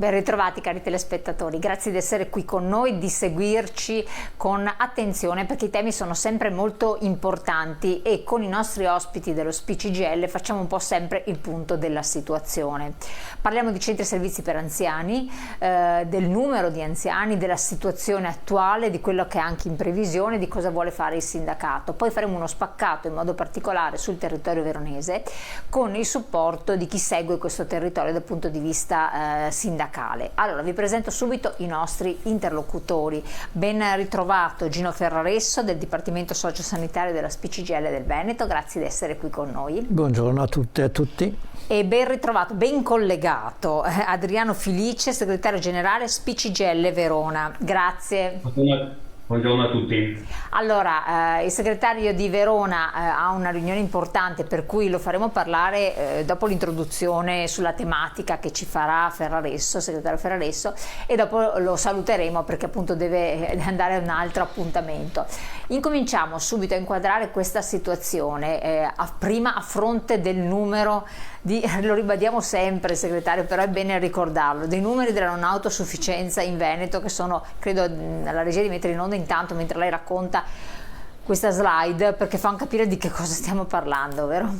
Ben ritrovati cari telespettatori, grazie di essere qui con noi, di seguirci con attenzione perché i temi sono sempre molto importanti e con i nostri ospiti dello SPCGL facciamo un po' sempre il punto della situazione. Parliamo di centri e servizi per anziani, del numero di anziani, della situazione attuale, di quello che è anche in previsione, di cosa vuole fare il sindacato. Poi faremo uno spaccato in modo particolare sul territorio veronese con il supporto di chi segue questo territorio dal punto di vista sindacale. Allora vi presento subito i nostri interlocutori. Ben ritrovato Gino Ferraresso del Dipartimento Sociosanitario della SPCGL del Veneto, grazie di essere qui con noi. Buongiorno a tutte e a tutti. E ben ritrovato, ben collegato Adriano Filice, segretario generale SPCGL Verona, grazie. Buongiorno a tutti. Allora, il segretario di Verona ha una riunione importante per cui lo faremo parlare dopo l'introduzione sulla tematica che ci farà Ferraresso, segretario Ferraresso, e dopo lo saluteremo perché appunto deve andare a un altro appuntamento. Incominciamo subito a inquadrare questa situazione, prima a fronte del numero lo ribadiamo sempre segretario, però è bene ricordarlo, dei numeri della non autosufficienza in Veneto che sono, credo alla regia di mettere in onda intanto mentre lei racconta questa slide perché fanno capire di che cosa stiamo parlando, vero?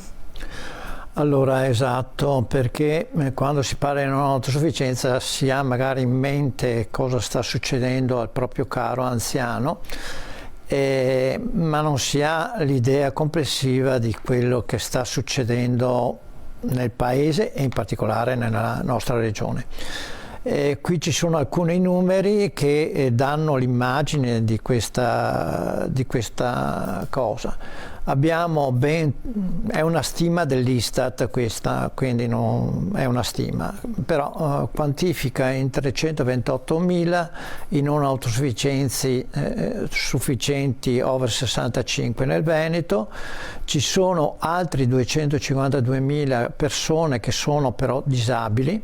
Allora, esatto, perché quando si parla di non autosufficienza si ha magari in mente cosa sta succedendo al proprio caro anziano, ma non si ha l'idea complessiva di quello che sta succedendo nel paese e in particolare nella nostra regione. Qui ci sono alcuni numeri che danno l'immagine di questa cosa. Abbiamo è una stima dell'Istat questa, quindi non è una stima, però quantifica in 328.000 i non autosufficienti sufficienti over 65 nel Veneto. Ci sono altri 252.000 persone che sono però disabili,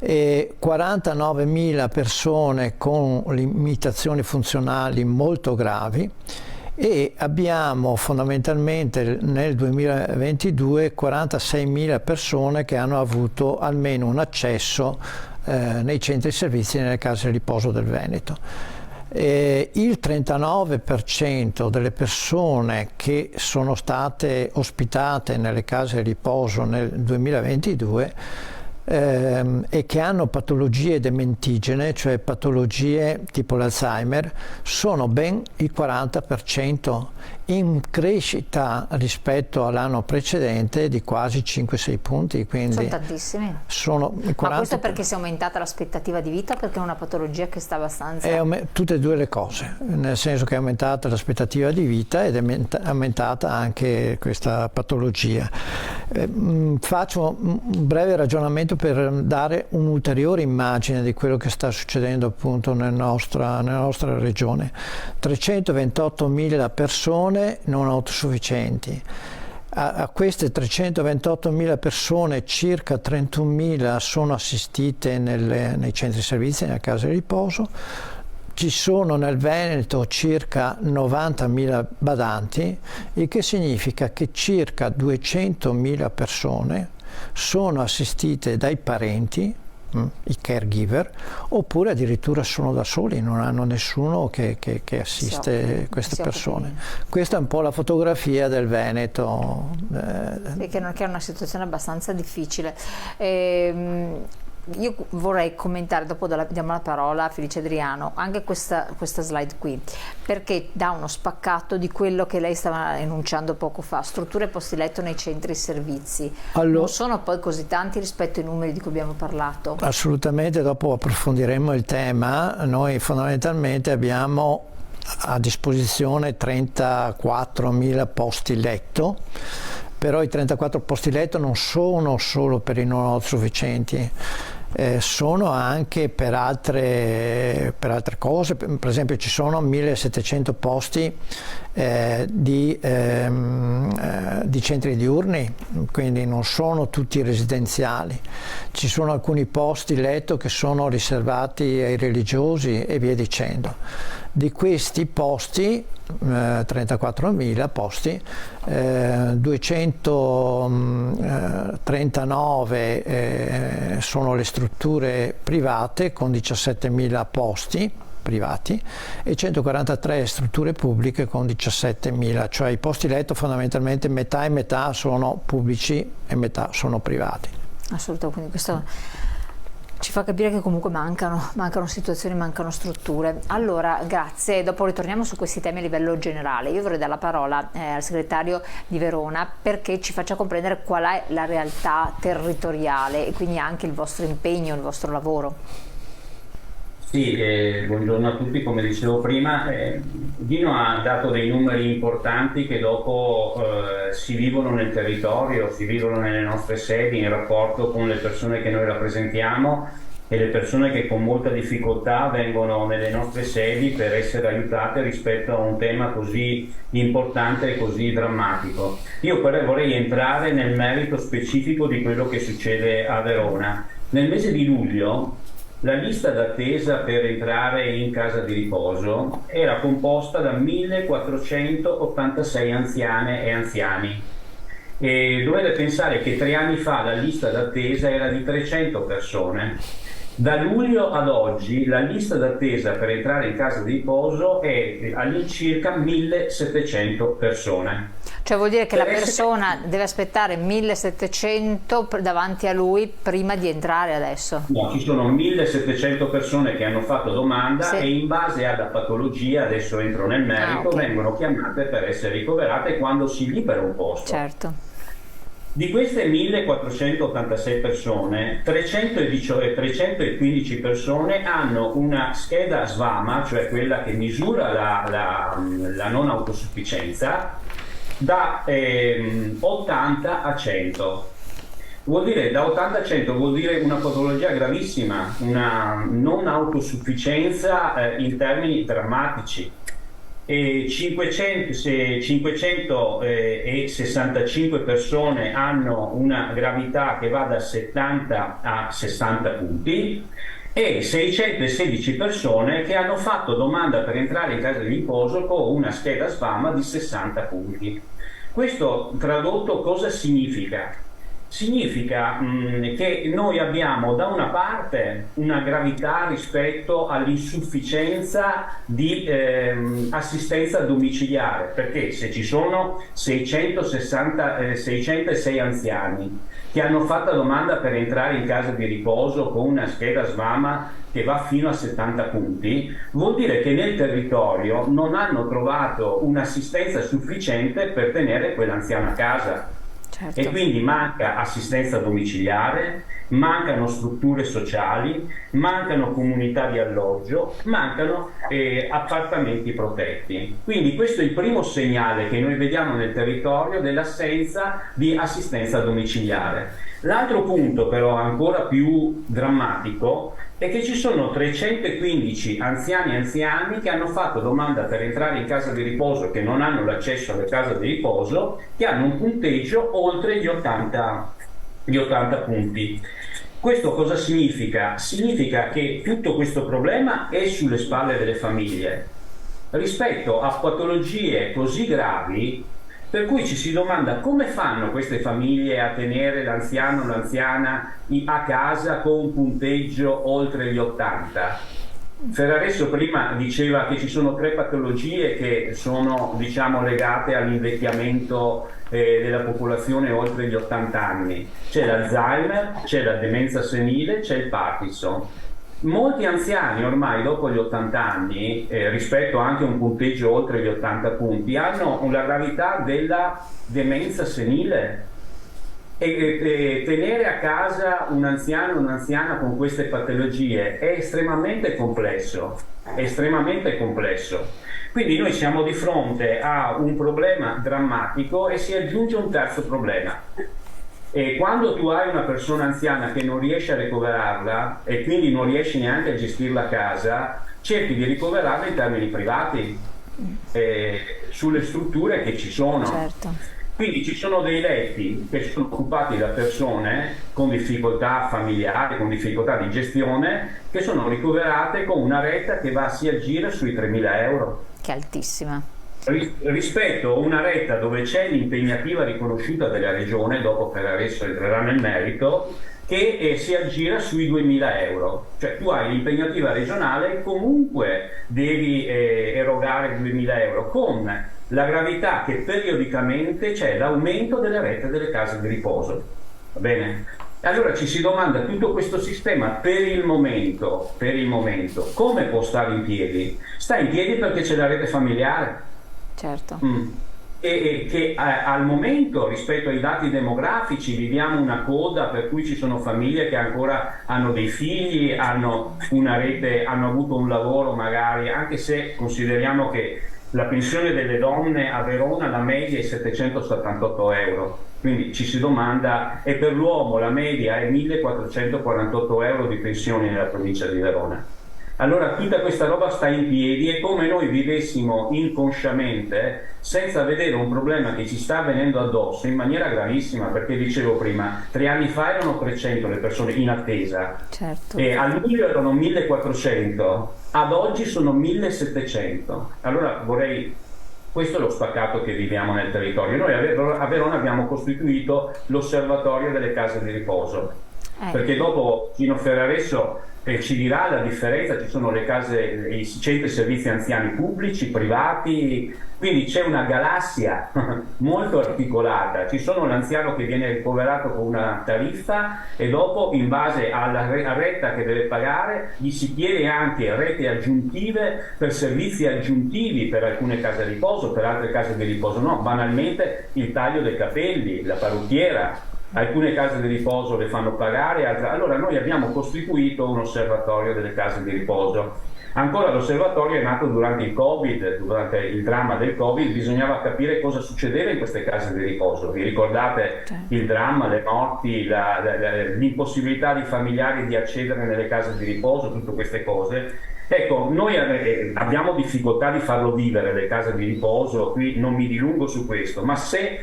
e 49.000 persone con limitazioni funzionali molto gravi, e abbiamo fondamentalmente nel 2022 46.000 persone che hanno avuto almeno un accesso nei centri e servizi nelle case di riposo del Veneto. Il 39% delle persone che sono state ospitate nelle case di riposo nel 2022 e che hanno patologie dementigene, cioè patologie tipo l'Alzheimer, sono ben il 40%, in crescita rispetto all'anno precedente di quasi 5-6 punti. Quindi sono tantissimi. Sono il 40%. Ma questo perché si è aumentata l'aspettativa di vita o perché è una patologia che sta abbastanza... Tutte e due le cose, nel senso che è aumentata l'aspettativa di vita ed è aumentata anche questa patologia. Faccio un breve ragionamento per dare un'ulteriore immagine di quello che sta succedendo appunto nella nostra regione. 328.000 persone non autosufficienti. A queste 328.000 persone circa 31.000 sono assistite nei centri servizi, nelle case di riposo. Ci sono nel Veneto circa 90.000 badanti, il che significa che circa 200.000 persone sono assistite dai parenti, i caregiver, oppure addirittura sono da soli, non hanno nessuno che assiste queste persone. Questa è un po' la fotografia del Veneto. Che è una situazione abbastanza difficile. Io vorrei commentare, dopo diamo la parola a Felice Adriano, anche questa slide qui, perché dà uno spaccato di quello che lei stava enunciando poco fa, strutture posti letto nei centri e servizi. Non sono poi così tanti rispetto ai numeri di cui abbiamo parlato? Assolutamente, dopo approfondiremo il tema. Noi fondamentalmente abbiamo a disposizione 34.000 posti letto, però i 34 posti letto non sono solo per i non autosufficienti, sono anche per altre cose. Per esempio ci sono 1.700 posti di centri diurni, quindi non sono tutti residenziali. Ci sono alcuni posti letto che sono riservati ai religiosi e via dicendo. Di questi posti, 34.000 posti, 239 sono le strutture private con 17.000 posti privati e 143 strutture pubbliche con 17.000, cioè i posti letto fondamentalmente metà e metà sono pubblici e metà sono privati. Assolutamente, quindi questo ci fa capire che comunque mancano situazioni, mancano strutture. Allora, grazie, dopo ritorniamo su questi temi a livello generale. Io vorrei dare la parola al segretario di Verona perché ci faccia comprendere qual è la realtà territoriale e quindi anche il vostro impegno, il vostro lavoro. Sì, buongiorno a tutti. Come dicevo prima, Dino ha dato dei numeri importanti che dopo si vivono nel territorio, si vivono nelle nostre sedi, in rapporto con le persone che noi rappresentiamo e le persone che con molta difficoltà vengono nelle nostre sedi per essere aiutate rispetto a un tema così importante e così drammatico. Io vorrei entrare nel merito specifico di quello che succede a Verona. Nel mese di luglio la lista d'attesa per entrare in casa di riposo era composta da 1486 anziane e anziani. E dovete pensare che 3 anni fa la lista d'attesa era di 300 persone. Da luglio ad oggi la lista d'attesa per entrare in casa di riposo è all'incirca 1700 persone. Cioè vuol dire che la persona deve aspettare 1700 davanti a lui prima di entrare adesso? No, ci sono 1700 persone che hanno fatto domanda, sì, e in base alla patologia, adesso entro nel merito, okay, vengono chiamate per essere ricoverate quando si libera un posto. Certo. Di queste 1486 persone, 315 persone hanno una scheda SVAMA, cioè quella che misura la non autosufficienza, da 80 a 100. Vuol dire, da 80 a 100 vuol dire una patologia gravissima, una non autosufficienza in termini drammatici. 565 persone hanno una gravità che va da 70 a 60 punti e 616 persone che hanno fatto domanda per entrare in casa di riposo con una scheda SVAMA di 60 punti. Questo tradotto cosa significa? Significa che noi abbiamo da una parte una gravità rispetto all'insufficienza di assistenza domiciliare, perché se ci sono 606 anziani che hanno fatto domanda per entrare in casa di riposo con una scheda SVAMA che va fino a 70 punti, vuol dire che nel territorio non hanno trovato un'assistenza sufficiente per tenere quell'anziano a casa. Certo. E quindi manca assistenza domiciliare, mancano strutture sociali, mancano comunità di alloggio, mancano appartamenti protetti. Quindi questo è il primo segnale che noi vediamo nel territorio dell'assenza di assistenza domiciliare. L'altro punto però ancora più drammatico è che ci sono 315 anziani e anziani che hanno fatto domanda per entrare in casa di riposo, che non hanno l'accesso alle case di riposo, che hanno un punteggio oltre gli 80 punti. Questo cosa significa? Significa che tutto questo problema è sulle spalle delle famiglie rispetto a patologie così gravi, per cui ci si domanda come fanno queste famiglie a tenere l'anziano o l'anziana a casa con un punteggio oltre gli 80. Ferraresso prima diceva che ci sono 3 patologie che sono, diciamo, legate all'invecchiamento della popolazione oltre gli 80 anni. C'è l'Alzheimer, c'è la demenza senile, c'è il Parkinson. Molti anziani ormai dopo gli 80 anni, rispetto anche a un punteggio oltre gli 80 punti, hanno la gravità della demenza senile e tenere a casa un anziano o un'anziana con queste patologie è estremamente complesso, Quindi noi siamo di fronte a un problema drammatico e si aggiunge un terzo problema. E quando tu hai una persona anziana che non riesce a ricoverarla e quindi non riesci neanche a gestirla a casa, cerchi di ricoverarla in termini privati. sulle strutture che ci sono. Certo. Quindi ci sono dei letti che sono occupati da persone con difficoltà familiari, con difficoltà di gestione, che sono ricoverate con una retta che va si aggira sui 3.000 euro. Che è altissima. Rispetto a una retta dove c'è l'impegnativa riconosciuta dalla regione, dopo per adesso entrerà nel merito, che si aggira sui 2.000 euro. Cioè tu hai l'impegnativa regionale, comunque devi erogare 2.000 euro, con la gravità che periodicamente c'è l'aumento delle rette delle case di riposo. Va bene? Allora ci si domanda, tutto questo sistema per il momento, come può stare in piedi? Sta in piedi perché c'è la rete familiare. Certo. E che al momento, rispetto ai dati demografici, viviamo una coda per cui ci sono famiglie che ancora hanno dei figli, hanno una rete, hanno avuto un lavoro magari, anche se consideriamo che la pensione delle donne a Verona, la media è 778 euro, quindi ci si domanda, e per l'uomo la media è 1.448 euro di pensione nella provincia di Verona. Allora tutta questa roba sta in piedi, è come noi vivessimo inconsciamente senza vedere un problema che ci sta venendo addosso in maniera gravissima, perché dicevo prima, 3 anni fa erano 300 le persone in attesa, certo. E a luglio erano 1.400, ad oggi sono 1.700. Allora questo è lo spaccato che viviamo nel territorio. Noi a Verona abbiamo costituito l'osservatorio delle case di riposo, perché dopo Gino Ferraresso ci dirà la differenza. Ci sono le case, i centri servizi anziani pubblici, privati, quindi c'è una galassia molto articolata. Ci sono l'anziano che viene ricoverato con una tariffa e dopo, in base alla retta che deve pagare, gli si chiede anche rete aggiuntive per servizi aggiuntivi per alcune case di riposo, per altre case di riposo no, banalmente il taglio dei capelli, la parrucchiera. Alcune case di riposo le fanno pagare, altre. Allora noi abbiamo costituito un osservatorio delle case di riposo. Ancora l'osservatorio è nato durante il Covid, durante il dramma del Covid, bisognava capire cosa succedeva in queste case di riposo. Vi ricordate il dramma, le morti, l'impossibilità di familiari di accedere nelle case di riposo, tutte queste cose. Ecco, noi abbiamo difficoltà di farlo vivere le case di riposo, qui non mi dilungo su questo, ma se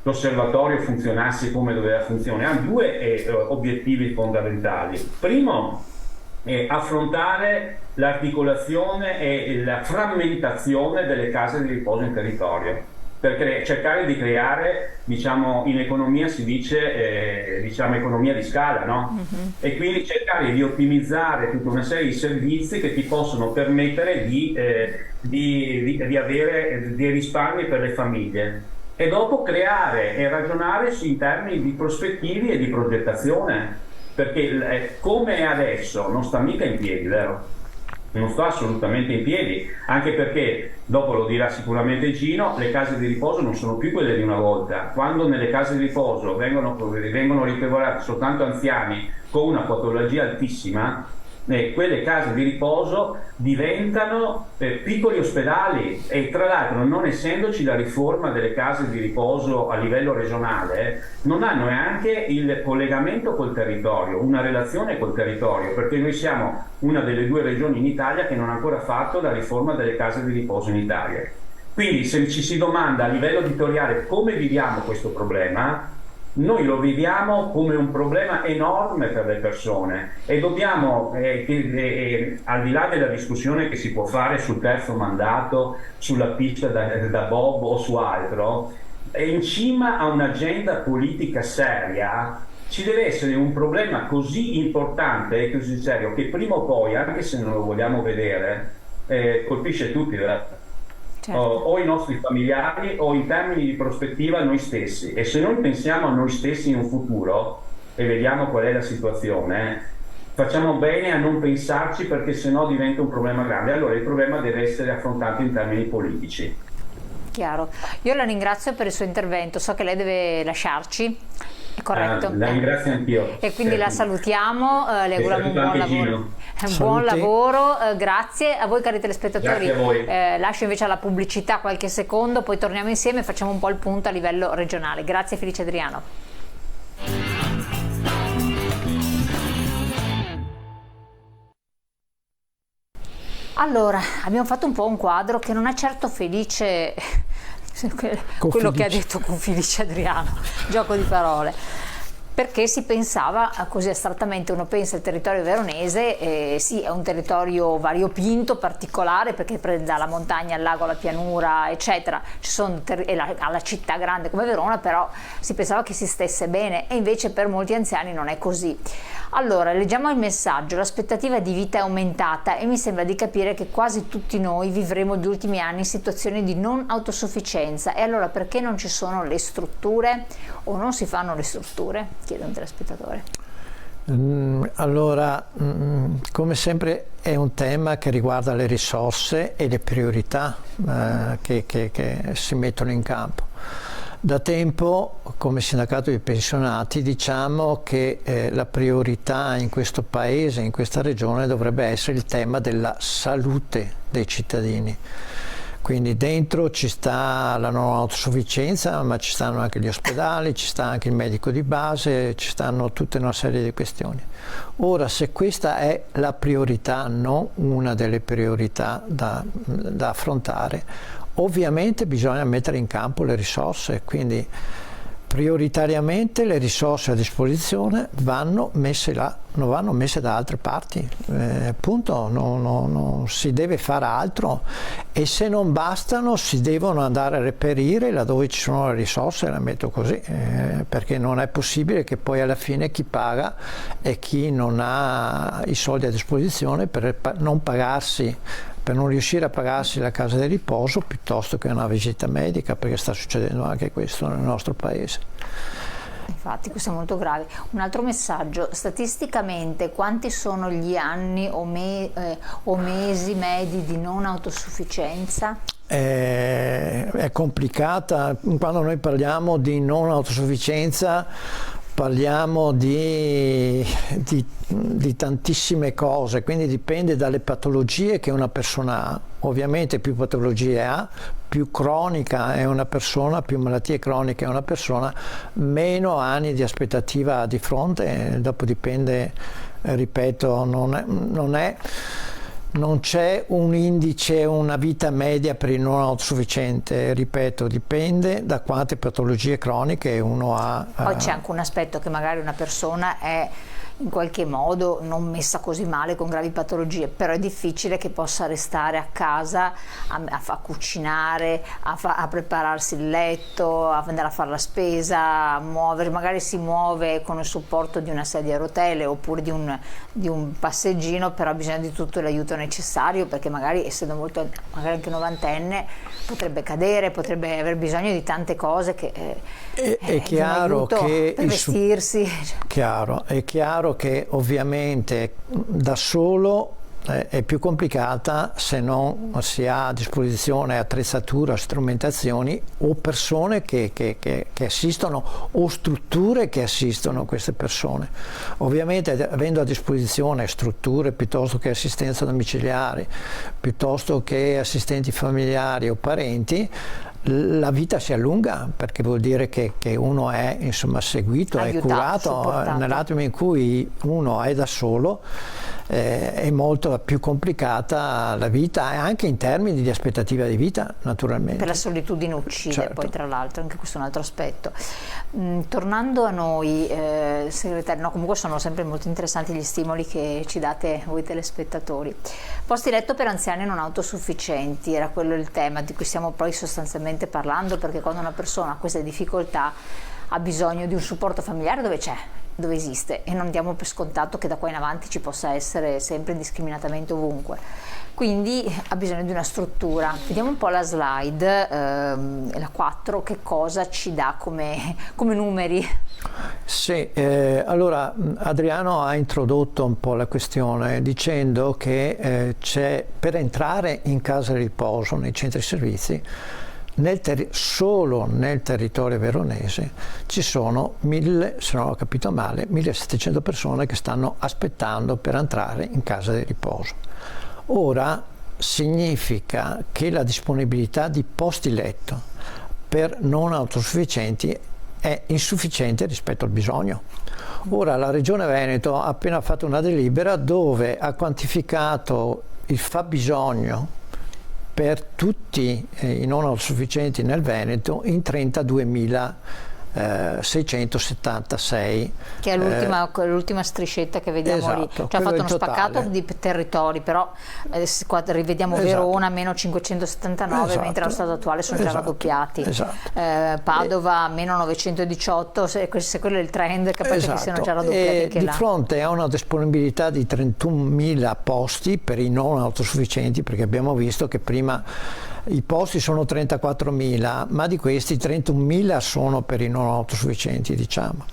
l'osservatorio funzionasse come doveva funzionare, ha 2 obiettivi fondamentali. Primo, affrontare l'articolazione e la frammentazione delle case di riposo in territorio, per cercare di creare, diciamo, in economia si dice economia di scala, no? E quindi cercare di ottimizzare tutta una serie di servizi che ti possono permettere di avere dei risparmi per le famiglie. E dopo creare e ragionare in termini di prospettivi e di progettazione, perché come è adesso non sta mica in piedi, vero? Non sta assolutamente in piedi, anche perché, dopo lo dirà sicuramente Gino, le case di riposo non sono più quelle di una volta. Quando nelle case di riposo vengono ricoverati soltanto anziani con una patologia altissima, quelle case di riposo diventano piccoli ospedali, e tra l'altro, non essendoci la riforma delle case di riposo a livello regionale, non hanno neanche il collegamento col territorio, una relazione col territorio, perché noi siamo una delle 2 regioni in Italia che non ha ancora fatto la riforma delle case di riposo in Italia. Quindi se ci si domanda a livello editoriale come viviamo questo problema, noi lo viviamo come un problema enorme per le persone, e dobbiamo, al di là della discussione che si può fare sul terzo mandato, sulla pista da bob o su altro, in cima a un'agenda politica seria ci deve essere un problema così importante e così serio che prima o poi, anche se non lo vogliamo vedere, colpisce tutti, certo. O i nostri familiari o in termini di prospettiva noi stessi. E se noi pensiamo a noi stessi in un futuro e vediamo qual è la situazione, facciamo bene a non pensarci, perché sennò diventa un problema grande. Allora il problema deve essere affrontato in termini politici. Chiaro. Io la ringrazio per il suo intervento, so che lei deve lasciarci. È corretto. La ringrazio anch'io. E quindi la salutiamo, le auguriamo un buon lavoro. Buon lavoro, grazie a voi cari telespettatori. Grazie a voi. Lascio invece alla pubblicità qualche secondo, poi torniamo insieme e facciamo un po' il punto a livello regionale. Grazie Felice Adriano. Allora, abbiamo fatto un po' un quadro che non è certo felice quello che ha detto con Felice Adriano, gioco di parole. Perché si pensava, così astrattamente uno pensa al territorio veronese, sì, è un territorio variopinto, particolare, perché prende dalla montagna al lago, alla pianura, eccetera, alla città grande come Verona, però si pensava che si stesse bene, e invece per molti anziani non è così. Allora, leggiamo il messaggio: l'aspettativa di vita è aumentata e mi sembra di capire che quasi tutti noi vivremo gli ultimi anni in situazioni di non autosufficienza. E allora perché non ci sono le strutture o non si fanno le strutture? Chiedo a un telespettatore. Allora, come sempre è un tema che riguarda le risorse e le priorità che si mettono in campo. Da tempo, come sindacato di pensionati, diciamo che la priorità in questo paese, in questa regione, dovrebbe essere il tema della salute dei cittadini. Quindi dentro ci sta la non autosufficienza, ma ci stanno anche gli ospedali, ci sta anche il medico di base, ci stanno tutta una serie di questioni. Ora, se questa è la priorità, non una delle priorità da affrontare, ovviamente bisogna mettere in campo le risorse, quindi prioritariamente le risorse a disposizione vanno messe là, non vanno messe da altre parti, punto, non si deve fare altro, e se non bastano si devono andare a reperire laddove ci sono le risorse, la metto così, perché non è possibile che poi alla fine chi paga è chi non ha i soldi a disposizione per non riuscire a pagarsi la casa di riposo piuttosto che una visita medica, perché sta succedendo anche questo nel nostro paese. Infatti questo è molto grave. Un altro messaggio: statisticamente quanti sono gli anni o mesi medi di non autosufficienza? È complicata. Quando noi parliamo di non autosufficienza parliamo di tantissime cose, quindi dipende dalle patologie che una persona ha. Ovviamente più patologie ha, più cronica è una persona, più malattie croniche è una persona, meno anni di aspettativa ha di fronte. Dopo dipende, ripeto, non c'è un indice, una vita media per il non autosufficiente, ripeto, dipende da quante patologie croniche uno ha. Poi c'è anche un aspetto che magari una persona è in qualche modo non messa così male con gravi patologie, però è difficile che possa restare a casa a cucinare, a prepararsi il letto, a andare a fare la spesa, a muovere, magari si muove con il supporto di una sedia a rotelle oppure di un passeggino, però ha bisogno di tutto l'aiuto necessario, perché magari essendo magari anche novantenne potrebbe cadere, potrebbe aver bisogno di tante cose è chiaro che per vestirsi. È chiaro che ovviamente da solo è più complicata se non si ha a disposizione attrezzatura, strumentazioni o persone che assistono o strutture che assistono queste persone. Ovviamente avendo a disposizione strutture piuttosto che assistenza domiciliare, piuttosto che assistenti familiari o parenti, la vita si allunga, perché vuol dire che uno è seguito, aiutato, è curato. Supportato. Nell'attimo in cui uno è da solo è molto più complicata la vita, anche in termini di aspettativa di vita, naturalmente. Per la solitudine uccide, certo. Poi tra l'altro, anche questo è un altro aspetto. Tornando a noi, segretario, no, comunque sono sempre molto interessanti gli stimoli che ci date voi telespettatori. Posti letto per anziani non autosufficienti, era quello il tema di cui stiamo poi sostanzialmente parlando, perché quando una persona ha queste difficoltà ha bisogno di un supporto familiare dove esiste, e non diamo per scontato che da qua in avanti ci possa essere sempre indiscriminatamente ovunque. Quindi ha bisogno di una struttura. Vediamo un po' la slide, la 4, che cosa ci dà come numeri? Sì, allora Adriano ha introdotto un po' la questione dicendo che c'è, per entrare in casa di riposo, nei centri servizi, solo nel territorio veronese ci sono se non ho capito male, 1700 persone che stanno aspettando per entrare in casa di riposo. Ora significa che la disponibilità di posti letto per non autosufficienti è insufficiente rispetto al bisogno. Ora la Regione Veneto ha appena fatto una delibera dove ha quantificato il fabbisogno per tutti i non autosufficienti nel Veneto in 32.676, che è l'ultima striscetta che vediamo, esatto, lì, cioè ha fatto uno spaccato di territori, però qua rivediamo, esatto, Verona meno 579, esatto, mentre allo stato attuale sono già raddoppiati, esatto. Padova meno 918, se quello è il trend, capace, esatto, che siano già raddoppiati anche di là. Fronte a una disponibilità di 31.000 posti per i non autosufficienti, perché abbiamo visto che prima i posti sono 34.000, ma di questi 31.000 sono per i non autosufficienti, diciamo.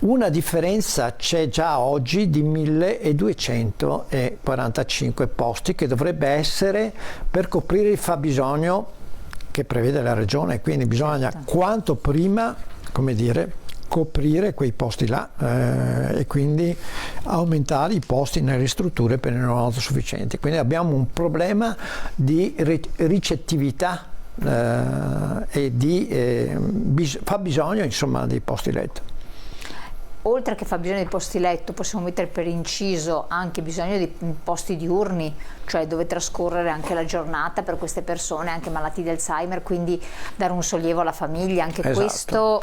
Una differenza c'è già oggi di 1.245 posti che dovrebbe essere per coprire il fabbisogno che prevede la Regione, quindi bisogna quanto prima, come dire, coprire quei posti là e quindi aumentare i posti nelle strutture per i non autosufficienti. Quindi abbiamo un problema di ricettività e di fabbisogno, insomma, di posti letto. Oltre che fa bisogno di posti letto, possiamo mettere per inciso anche bisogno di posti diurni, cioè dove trascorrere anche la giornata per queste persone, anche malati di Alzheimer, quindi dare un sollievo alla famiglia, anche, esatto, questo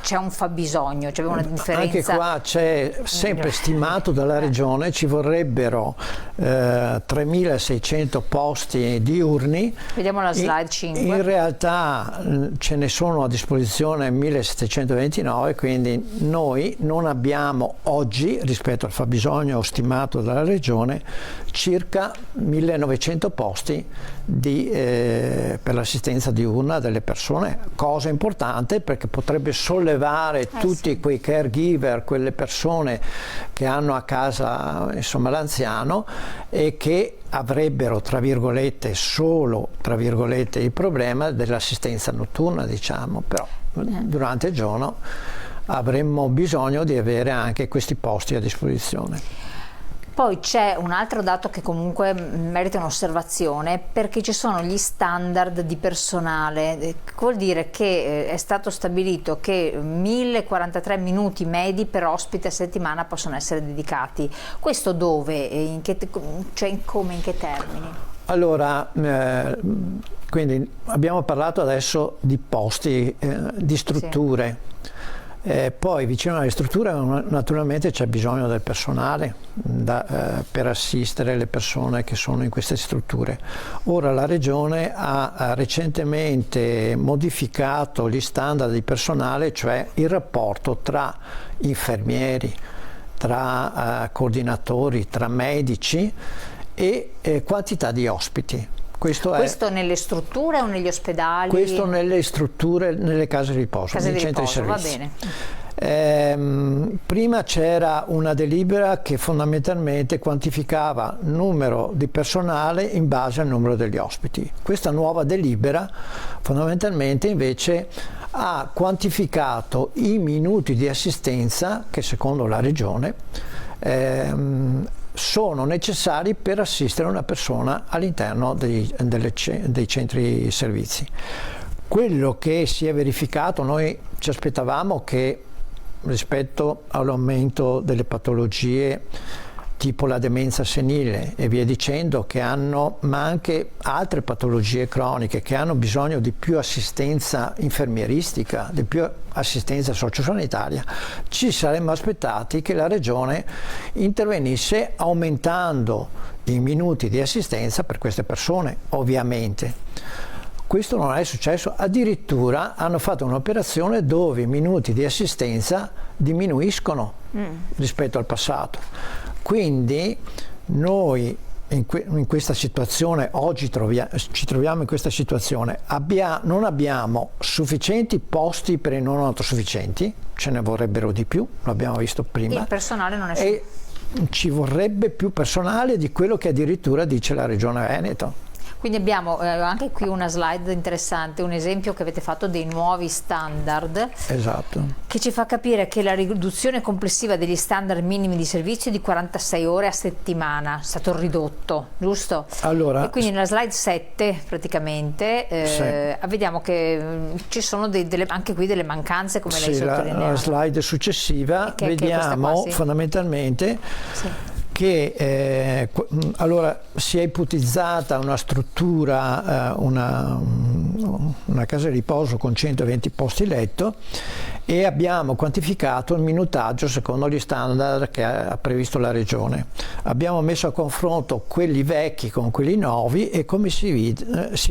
c'è un fabbisogno, c'è una differenza. Anche qua c'è sempre stimato dalla Regione, ci vorrebbero 3.600 posti diurni. Vediamo la slide 5. In realtà ce ne sono a disposizione 1.729, quindi noi non abbiamo oggi, rispetto al fabbisogno stimato dalla Regione, circa 1.900 posti per l'assistenza diurna delle persone, cosa importante perché potrebbe sollevare tutti quei caregiver, quelle persone che hanno a casa, insomma, l'anziano e che avrebbero, tra virgolette, solo, tra virgolette, il problema dell'assistenza notturna, diciamo, però durante il giorno avremmo bisogno di avere anche questi posti a disposizione. Poi c'è un altro dato che comunque merita un'osservazione, perché ci sono gli standard di personale, vuol dire che è stato stabilito che 1.043 minuti medi per ospite a settimana possono essere dedicati. Questo dove? In che termini? Allora, quindi abbiamo parlato adesso di posti, di strutture. Sì. Poi vicino alle strutture naturalmente c'è bisogno del personale per assistere le persone che sono in queste strutture. Ora la Regione ha recentemente modificato gli standard di personale, cioè il rapporto tra infermieri, tra coordinatori, tra medici e quantità di ospiti. Questo nelle strutture o negli ospedali? Questo nelle strutture, nelle case di riposo, nei centri di servizio. Va bene. Prima c'era una delibera che fondamentalmente quantificava il numero di personale in base al numero degli ospiti. Questa nuova delibera fondamentalmente invece ha quantificato i minuti di assistenza che secondo la Regione sono necessari per assistere una persona all'interno dei centri servizi. Quello che si è verificato, noi ci aspettavamo che rispetto all'aumento delle patologie tipo la demenza senile e via dicendo, ma anche altre patologie croniche che hanno bisogno di più assistenza infermieristica, di più assistenza sociosanitaria, ci saremmo aspettati che la Regione intervenisse aumentando i minuti di assistenza per queste persone, ovviamente. Questo non è successo, addirittura hanno fatto un'operazione dove i minuti di assistenza diminuiscono rispetto al passato. Quindi noi in questa situazione, oggi ci troviamo in questa situazione, non abbiamo sufficienti posti per i non autosufficienti, ce ne vorrebbero di più, l'abbiamo visto prima. Il personale non è sufficiente. E ci vorrebbe più personale di quello che addirittura dice la Regione Veneto. Quindi abbiamo anche qui una slide interessante, un esempio che avete fatto dei nuovi standard, esatto, che ci fa capire che la riduzione complessiva degli standard minimi di servizio è di 46 ore a settimana, è stato ridotto, giusto? Allora, e quindi nella slide 7 praticamente sì, vediamo che ci sono anche qui delle mancanze, come lei sottolineava. La slide successiva vediamo fondamentalmente che allora si è ipotizzata una struttura, una casa di riposo con 120 posti letto, e abbiamo quantificato il minutaggio secondo gli standard che ha previsto la Regione. Abbiamo messo a confronto quelli vecchi con quelli nuovi e, come si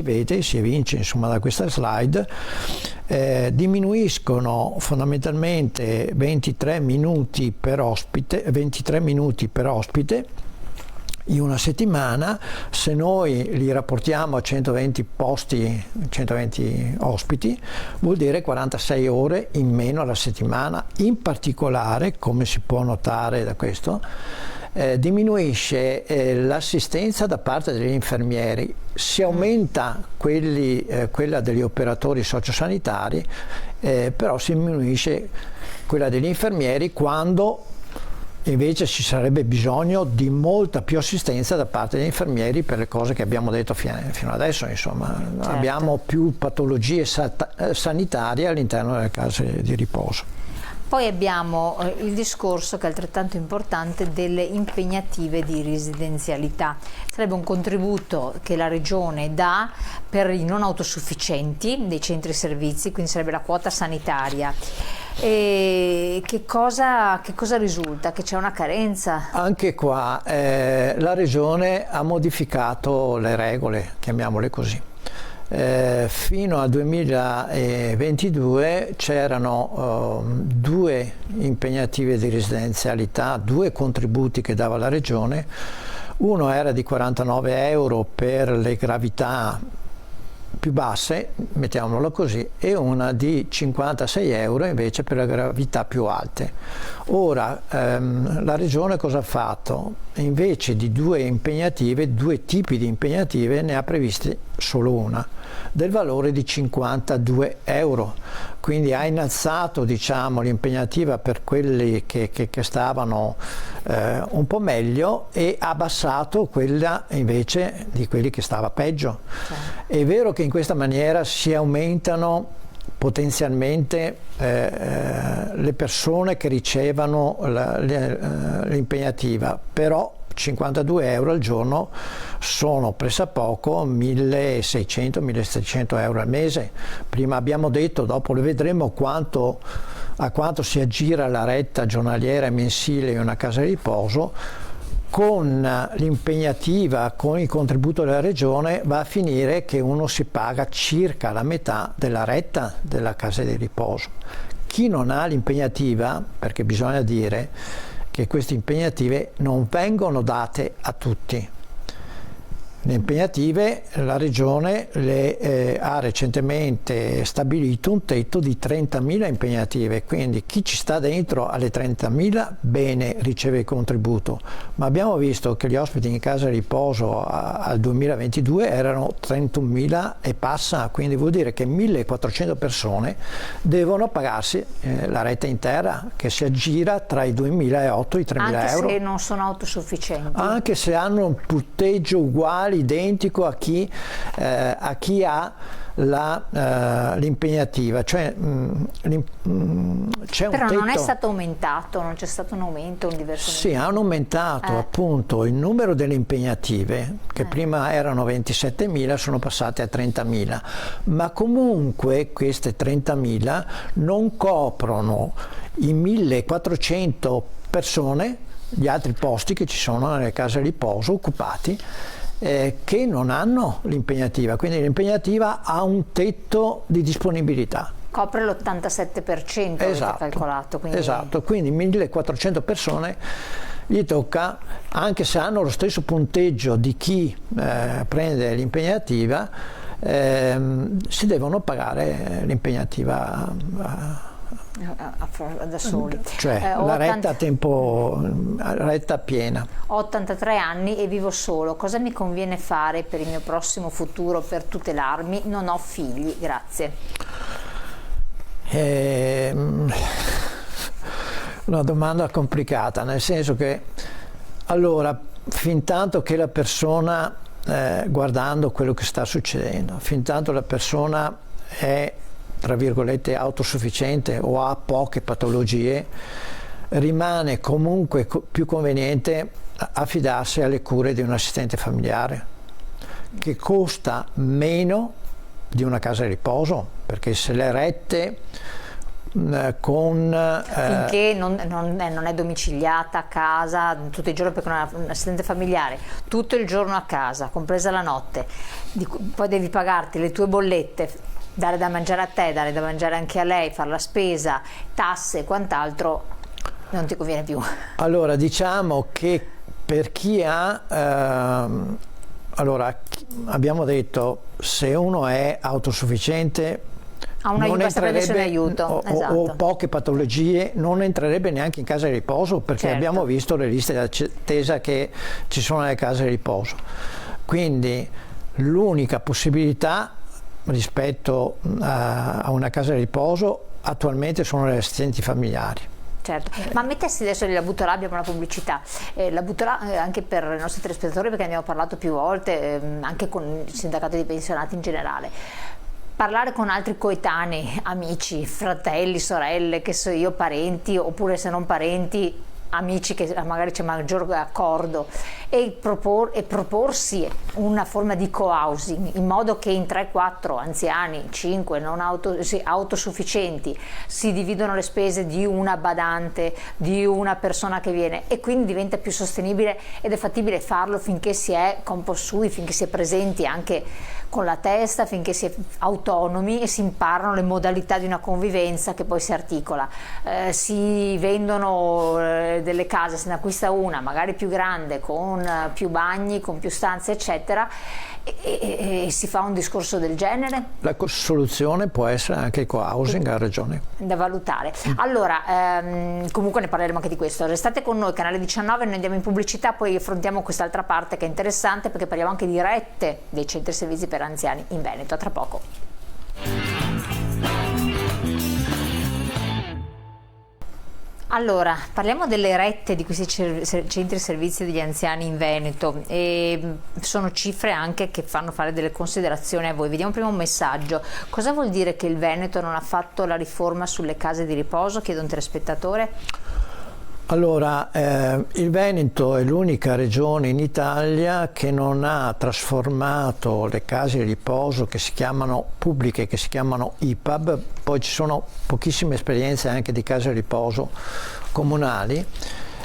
vede, si evince insomma da questa slide, diminuiscono fondamentalmente 23 minuti per ospite in una settimana. Se noi li rapportiamo a 120 posti, 120 ospiti, vuol dire 46 ore in meno alla settimana. In particolare, come si può notare da questo, diminuisce l'assistenza da parte degli infermieri, si aumenta quella degli operatori sociosanitari, però si diminuisce quella degli infermieri, quando invece ci sarebbe bisogno di molta più assistenza da parte degli infermieri per le cose che abbiamo detto fino adesso, insomma. Certo. Abbiamo più patologie sanitarie all'interno delle case di riposo. Poi abbiamo il discorso, che è altrettanto importante, delle impegnative di residenzialità. Sarebbe un contributo che la Regione dà per i non autosufficienti dei centri servizi, quindi sarebbe la quota sanitaria. E che cosa risulta? Che c'è una carenza? Anche qua la Regione ha modificato le regole, chiamiamole così. Fino al 2022 c'erano 2 impegnative di residenzialità, 2 contributi che dava la Regione. Uno era di 49 euro per le gravità più basse, mettiamolo così, e una di 56 euro invece per le gravità più alte. Ora la Regione cosa ha fatto? Invece di 2 impegnative, 2 tipi di impegnative, ne ha previste solo una, del valore di 52 euro. Quindi ha innalzato, diciamo, l'impegnativa per quelli che stavano un po' meglio, e ha abbassato quella invece di quelli che stava peggio. È vero che in questa maniera si aumentano potenzialmente le persone che ricevono l'impegnativa, però 52 euro al giorno sono pressappoco 1.600-1.700 euro al mese. Prima abbiamo detto, dopo lo vedremo, a quanto si aggira la retta giornaliera e mensile in una casa di riposo. Con l'impegnativa, con il contributo della Regione, va a finire che uno si paga circa la metà della retta della casa di riposo. Chi non ha l'impegnativa, perché bisogna dire che queste impegnative non vengono date a tutti. Le impegnative, la Regione ha recentemente stabilito un tetto di 30.000 impegnative, quindi chi ci sta dentro alle 30.000 bene, riceve il contributo, ma abbiamo visto che gli ospiti in casa di riposo al 2022 erano 31.000 e passa, quindi vuol dire che 1.400 persone devono pagarsi la retta intera, che si aggira tra i 2.000 e i 3.000 euro. Anche se non sono autosufficienti. Anche se hanno un punteggio uguale, identico a chi ha l'impegnativa, cioè c'è un però tetto. Non è stato aumentato, non c'è stato un aumento, un diverso. Sì, hanno aumentato appunto il numero delle impegnative, che prima erano 27.000, sono passate a 30.000, ma comunque queste 30.000 non coprono i 1.400 persone, gli altri posti che ci sono nelle case di riposo occupati, che non hanno l'impegnativa, quindi l'impegnativa ha un tetto di disponibilità. Copre l'87%, esatto, calcolato. Quindi... Esatto, quindi 1.400 persone gli tocca, anche se hanno lo stesso punteggio di chi prende l'impegnativa, si devono pagare l'impegnativa da soli. Cioè la retta piena. Ho 83 anni e vivo solo. Cosa mi conviene fare per il mio prossimo futuro per tutelarmi? Non ho figli, grazie. Una domanda complicata, nel senso che, allora, fin tanto che la persona, guardando quello che sta succedendo, fin tanto la persona è, tra virgolette, autosufficiente o ha poche patologie, rimane comunque più conveniente affidarsi alle cure di un assistente familiare, che costa meno di una casa di riposo, perché se le rette finché non è domiciliata a casa tutto il giorno, perché un assistente familiare tutto il giorno a casa, compresa la notte, poi devi pagarti le tue bollette, dare da mangiare a te, dare da mangiare anche a lei, fare la spesa, tasse e quant'altro, non ti conviene più. Allora, diciamo che per chi ha allora abbiamo detto, se uno è autosufficiente, basta prendersi un aiuto, esatto. o poche patologie, non entrerebbe neanche in casa di riposo, perché certo. Abbiamo visto le liste d'attesa che ci sono nelle case di riposo. Quindi l'unica possibilità rispetto a una casa di riposo attualmente sono le assistenti familiari. Certo, ma mettessi adesso, la butto là, abbiamo una pubblicità, la butto là anche per i nostri telespettatori, perché ne abbiamo parlato più volte, anche con il sindacato dei pensionati in generale. Parlare con altri coetanei, amici, fratelli, sorelle, che so io, parenti, oppure se non parenti, amici che magari c'è maggior accordo, e proporsi una forma di co-housing, in modo che in 3-4 anziani, 5 non autosufficienti si dividono le spese di una badante, di una persona che viene, e quindi diventa più sostenibile ed è fattibile farlo finché si è compossui, finché si è presenti anche con la testa, finché si è autonomi e si imparano le modalità di una convivenza che poi si articola. Si vendono delle case, se ne acquista una magari più grande, con più bagni, con più stanze eccetera, e si fa un discorso del genere. La soluzione può essere anche il co-housing, ha ragione. Da valutare. Allora, comunque ne parleremo anche di questo. Restate con noi, canale 19, noi andiamo in pubblicità, poi affrontiamo quest'altra parte che è interessante, perché parliamo anche di rette dei centri servizi per anziani in Veneto. A tra poco. Allora, parliamo delle rette di questi centri servizi degli anziani in Veneto, e sono cifre anche che fanno fare delle considerazioni a voi. Vediamo prima un messaggio. Cosa vuol dire che il Veneto non ha fatto la riforma sulle case di riposo? Chiedo a un telespettatore. Allora, il Veneto è l'unica regione in Italia che non ha trasformato le case di riposo che si chiamano pubbliche, che si chiamano IPAB, poi ci sono pochissime esperienze anche di case di riposo comunali,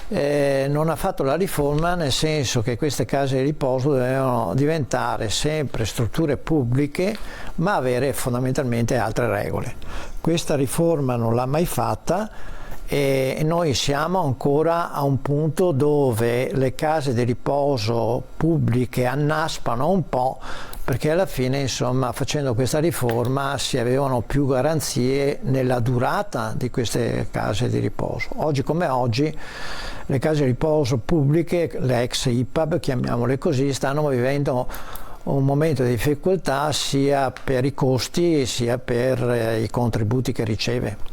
non ha fatto la riforma, nel senso che queste case di riposo dovevano diventare sempre strutture pubbliche, ma avere fondamentalmente altre regole. Questa riforma non l'ha mai fatta, e noi siamo ancora a un punto dove le case di riposo pubbliche annaspano un po', perché alla fine, insomma, facendo questa riforma si avevano più garanzie nella durata di queste case di riposo. Oggi come oggi le case di riposo pubbliche, le ex IPAB, chiamiamole così, stanno vivendo un momento di difficoltà sia per i costi sia per i contributi che riceve.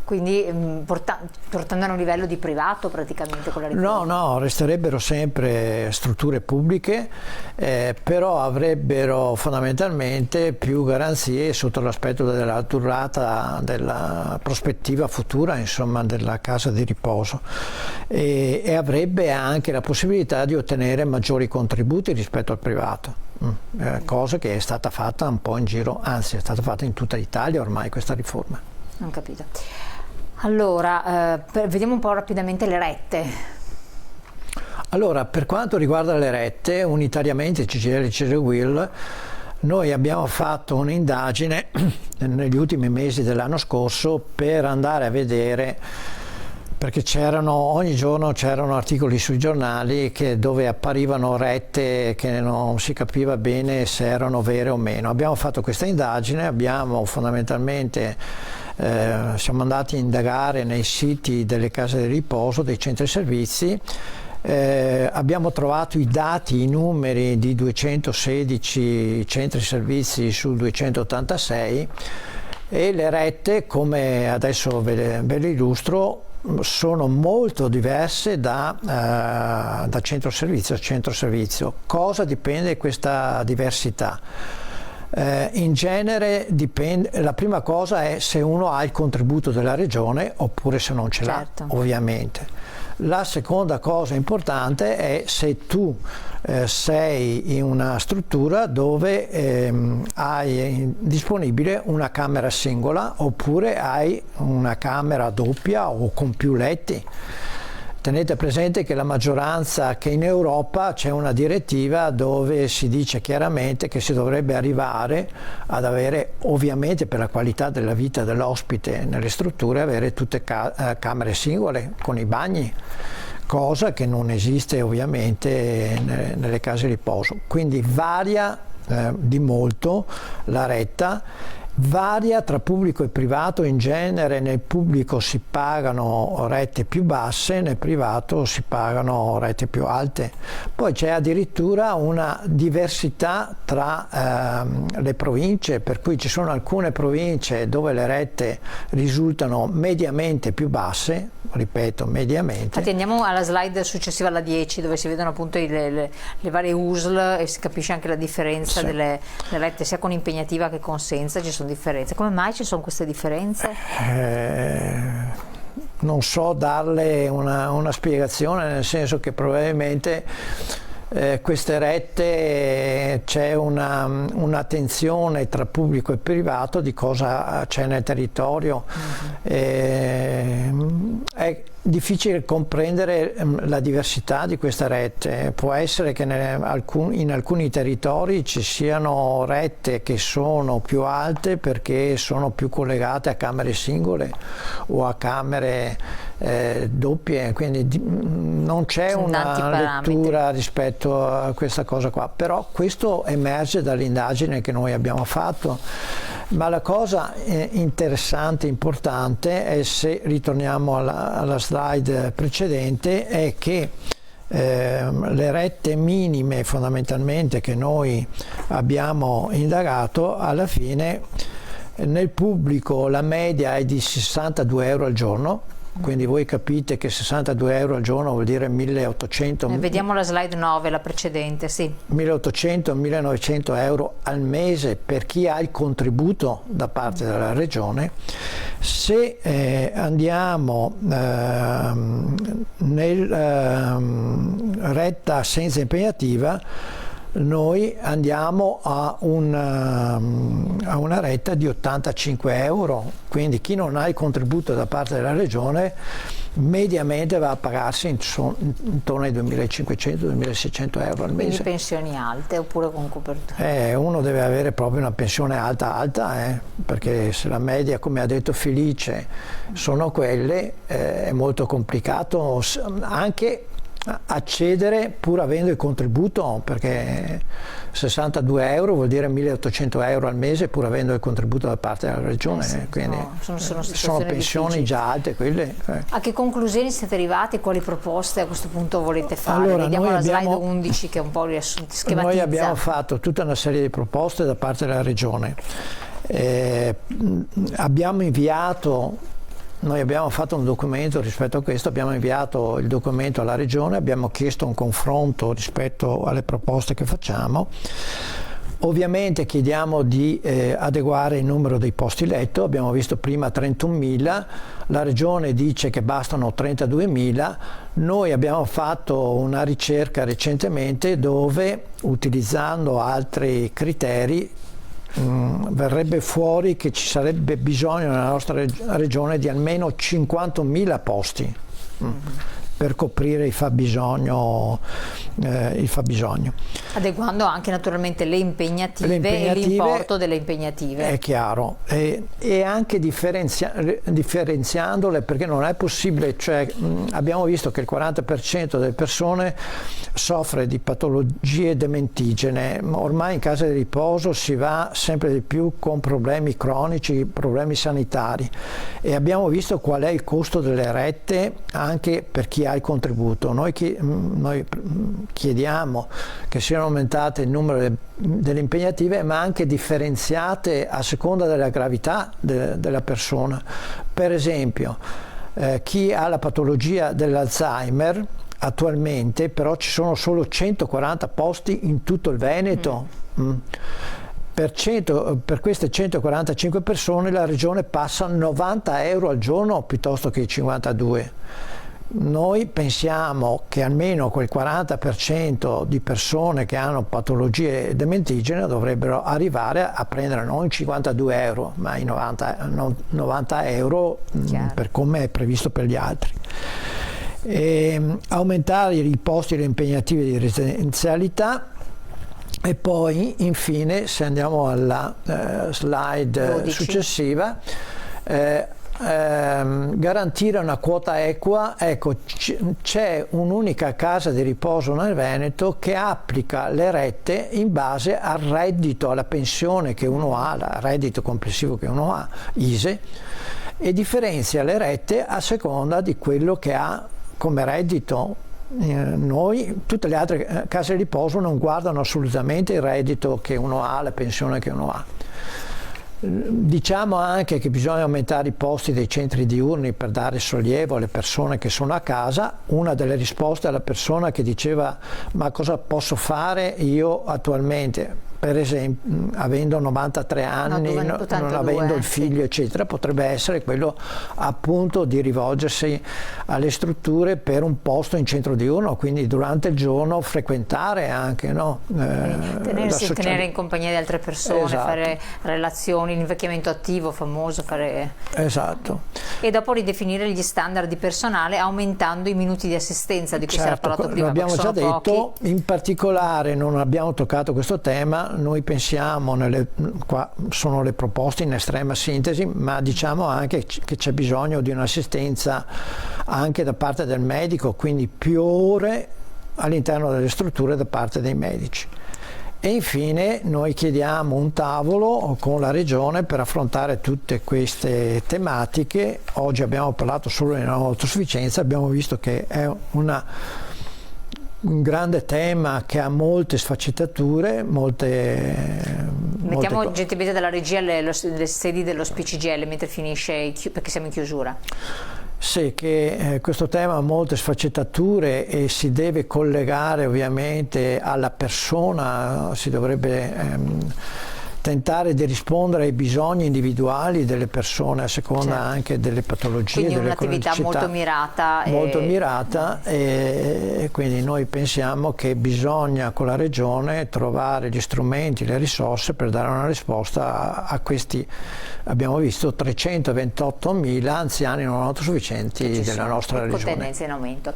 Quindi portando a un livello di privato praticamente con la riforma? No, resterebbero sempre strutture pubbliche, però avrebbero fondamentalmente più garanzie sotto l'aspetto della durata, della prospettiva futura, insomma, della casa di riposo, e avrebbe anche la possibilità di ottenere maggiori contributi rispetto al privato. Cosa che è stata fatta un po' in giro, anzi è stata fatta in tutta l'Italia ormai questa riforma. Non capito. Allora, vediamo un po' rapidamente le rette. Allora, per quanto riguarda le rette, unitariamente CGIL e CGIL, noi abbiamo fatto un'indagine negli ultimi mesi dell'anno scorso per andare a vedere, perché ogni giorno c'erano articoli sui giornali dove apparivano rette che non si capiva bene se erano vere o meno. Abbiamo fatto questa indagine, abbiamo fondamentalmente siamo andati a indagare nei siti delle case di riposo, dei centri servizi, abbiamo trovato i dati, i numeri di 216 centri servizi su 286, e le rette, come adesso ve le illustro, sono molto diverse da centro servizio a centro servizio. Cosa dipende da questa diversità? In genere dipende, la prima cosa è se uno ha il contributo della regione oppure se non ce l'ha, certo. Ovviamente. La seconda cosa importante è se tu sei in una struttura dove hai disponibile una camera singola oppure hai una camera doppia o con più letti. Tenete presente che la maggioranza, che in Europa c'è una direttiva dove si dice chiaramente che si dovrebbe arrivare ad avere, ovviamente per la qualità della vita dell'ospite nelle strutture, avere tutte camere singole con i bagni, cosa che non esiste ovviamente nelle case di riposo. Quindi varia di molto la retta. Varia tra pubblico e privato, in genere nel pubblico si pagano rette più basse, nel privato si pagano rette più alte. Poi c'è addirittura una diversità tra le province, per cui ci sono alcune province dove le rette risultano mediamente più basse, ripeto, mediamente. Infatti andiamo alla slide successiva, alla 10, dove si vedono appunto le varie USL e si capisce anche la differenza delle rette sia con impegnativa che con senza. Ci sono differenze. Come mai ci sono queste differenze? Non so darle una spiegazione, nel senso che probabilmente queste rette c'è un'attenzione tra pubblico e privato di cosa c'è nel territorio. È difficile comprendere la diversità di queste rette. Può essere che in alcuni territori ci siano rette che sono più alte perché sono più collegate a camere singole o a camere doppie, quindi non c'è una lettura rispetto a questa cosa qua, però questo emerge dall'indagine che noi abbiamo fatto. Ma la cosa interessante, importante, è, se ritorniamo alla slide precedente, è che le rette minime fondamentalmente che noi abbiamo indagato, alla fine nel pubblico la media è di 62 euro al giorno. Quindi voi capite che 62 euro al giorno vuol dire 1800. Vediamo la slide 9, la precedente, sì. 1800-1900 euro al mese per chi ha il contributo da parte della regione. Se andiamo nel retta senza impegnativa, noi andiamo a una retta di 85 euro, quindi chi non ha il contributo da parte della regione mediamente va a pagarsi intorno ai 2.500-2.600 euro al mese. Quindi pensioni alte oppure con copertura? Uno deve avere proprio una pensione alta, perché se la media, come ha detto Felice, sono quelle, è molto complicato anche accedere pur avendo il contributo, perché 62 euro vuol dire 1800 euro al mese pur avendo il contributo da parte della regione, sì, quindi sono pensioni difficili. Già alte quelle. A che conclusioni siete arrivati? Quali proposte a questo punto volete fare? Allora, vediamo la slide 11 che è un po' schematizza. Noi abbiamo fatto tutta una serie di proposte da parte della regione. Noi abbiamo fatto un documento rispetto a questo, abbiamo inviato il documento alla regione, abbiamo chiesto un confronto rispetto alle proposte che facciamo. Ovviamente chiediamo di adeguare il numero dei posti letto, abbiamo visto prima 31.000, la regione dice che bastano 32.000, noi abbiamo fatto una ricerca recentemente dove, utilizzando altri criteri, verrebbe fuori che ci sarebbe bisogno nella nostra regione di almeno 50.000 posti per coprire il fabbisogno. Adeguando anche naturalmente le impegnative e l'importo delle impegnative. È chiaro, e anche differenziandole, perché non è possibile, cioè abbiamo visto che il 40% delle persone soffre di patologie dementigene, ormai in casa di riposo si va sempre di più con problemi cronici, problemi sanitari, e abbiamo visto qual è il costo delle rette anche per chi ha il contributo. Noi chiediamo che siano aumentate il numero delle impegnative, ma anche differenziate a seconda della gravità della persona. Per esempio, chi ha la patologia dell'Alzheimer, attualmente però ci sono solo 140 posti in tutto il Veneto. Per queste 145 persone la regione passa 90 euro al giorno piuttosto che i 52. noi pensiamo che almeno quel 40% di persone che hanno patologie dementigene dovrebbero arrivare a prendere non 52 euro, ma i 90 euro per come è previsto per gli altri. Aumentare i posti impegnativi di residenzialità. E poi infine, se andiamo alla slide 12. Successiva, garantire una quota equa. Ecco, c'è un'unica casa di riposo nel Veneto che applica le rette in base al reddito, alla pensione che uno ha, al reddito complessivo che uno ha, ISEE, e differenzia le rette a seconda di quello che ha come reddito. Noi, tutte le altre case di riposo non guardano assolutamente il reddito che uno ha, la pensione che uno ha. Diciamo anche che bisogna aumentare i posti dei centri diurni per dare sollievo alle persone che sono a casa. Una delle risposte alla persona che diceva: ma cosa posso fare io attualmente? Per esempio, avendo 93 anni, non avendo il figlio, eccetera, potrebbe essere quello appunto di rivolgersi alle strutture per un posto in centro diurno, quindi durante il giorno frequentare anche, no? Tenere in compagnia di altre persone, esatto. Fare relazioni, l'invecchiamento attivo famoso, Esatto. E dopo ridefinire gli standard di personale aumentando i minuti di assistenza di cui si era parlato prima. L'abbiamo già detto, in particolare non abbiamo toccato questo tema. Noi pensiamo, qua sono le proposte in estrema sintesi, ma diciamo anche che c'è bisogno di un'assistenza anche da parte del medico, quindi più ore all'interno delle strutture da parte dei medici. E infine noi chiediamo un tavolo con la Regione per affrontare tutte queste tematiche. Oggi abbiamo parlato solo di non autosufficienza, abbiamo visto che è un grande tema che ha molte sfaccettature, Mettiamo gentilmente dalla regia le sedi dello SPCGL mentre finisce, perché siamo in chiusura. Sì, che questo tema ha molte sfaccettature e si deve collegare ovviamente alla persona, si dovrebbe tentare di rispondere ai bisogni individuali delle persone a seconda anche delle patologie, quindi delle un'attività molto mirata, e quindi noi pensiamo che bisogna con la Regione trovare gli strumenti, le risorse per dare una risposta a questi, abbiamo visto, 328.000 anziani non autosufficienti della nostra Regione. Con tendenza in aumento.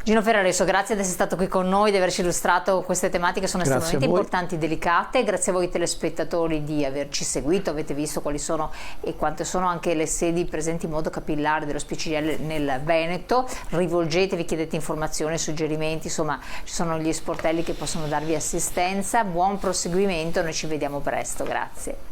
Gino Ferraresso, grazie di essere stato qui con noi, di averci illustrato queste tematiche, sono estremamente importanti e delicate. Grazie a voi telespettatori di averci seguito, avete visto quali sono e quante sono anche le sedi presenti in modo capillare dello SPCGL nel Veneto. Rivolgetevi, chiedete informazioni, suggerimenti, insomma ci sono gli sportelli che possono darvi assistenza. Buon proseguimento, noi ci vediamo presto, grazie.